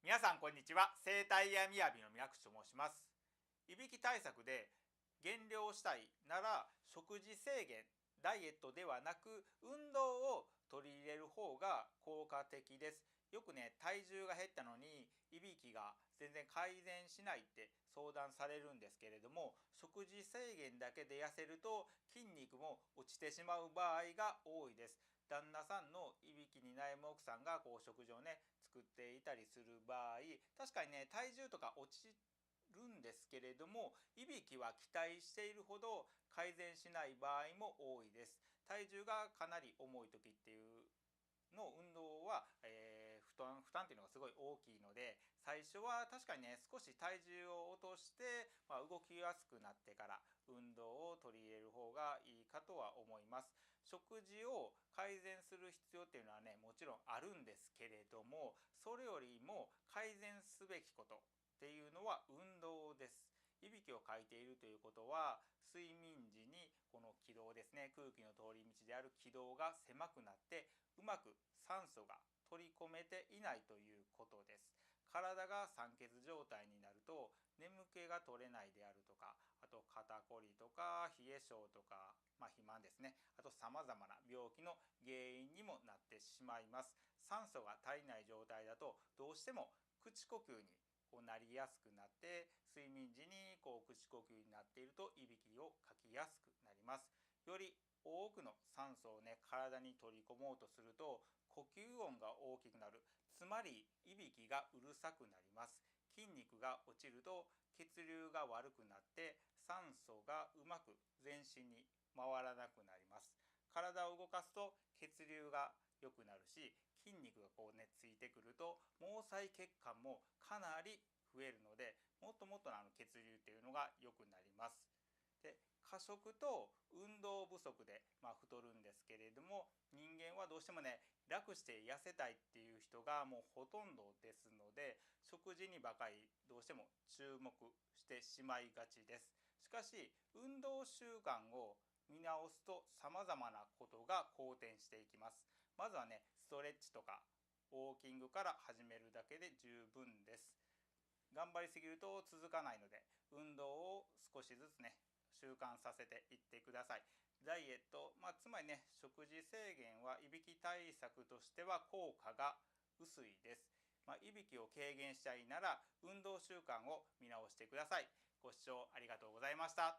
皆さんこんにちは。生態やみやびの宮口と申します。いびき対策で減量したいなら食事制限、ダイエットではなく運動を取り入れる方が効果的です。よくね、体重が減ったのにいびきが全然改善しないって相談されるんですけれども、食事制限だけで痩せると筋肉も落ちてしまう場合が多いです。旦那さんのいびきに悩む奥さんが食事をね作っていたりする場合、確かにね体重とか落ちるんですけれども、いびきは期待しているほど改善しない場合も多いです。体重がかなり重い時っていうの運動は、負担っていうのがすごい大きいので、最初は確かにね少し体重を落として、動きやすくなってから運動を取り入れる方がいいかとは思います。食事を改善する必要っていうのはねもちろんあるんですけれども、それよりも改善すべきことっていうのは運動です。いびきをかいているということは、睡眠時にこの気道ですね、空気の通り道である気道が狭くなってうまく酸素が取り込めていないということです。体が酸欠状態になると眠気が取れないであるとか、あと肩こりとか冷え性とか、肥満ですね、あとさまざまな病気の原因にもなってしまいます。酸素が足りない状態だとどうしても口呼吸になりやすくなって、睡眠時に口呼吸になっているといびきをかきやすくなります。より多くの酸素をね体に取り込もうとすると呼吸音が大きくなる、つまりいびきがうるさくなります。筋肉が落ちると血流が悪くなって酸素がうまく全身に回らなくなります。体を動かすと血流が良くなるし、筋肉がついてくると毛細血管もかなり増えるので、もっともっと血流っていうのが良くなります。で、過食と運動不足で、太るんですけれども、人間はどうしてもね楽して痩せたいっていう人がもうほとんどですので、食事にばかりどうしても注目してしまいがちです。しかし運動習慣を見直すとさまざまなことが好転していきます。まずはねストレッチとかウォーキングから始めるだけで十分です。頑張りすぎると続かないので、運動を少しずつね習慣させていってください。ダイエット、つまりね食事制限はいびき対策としては効果が薄いです。いびきを軽減したいなら運動習慣を見直してください。ご視聴ありがとうございました。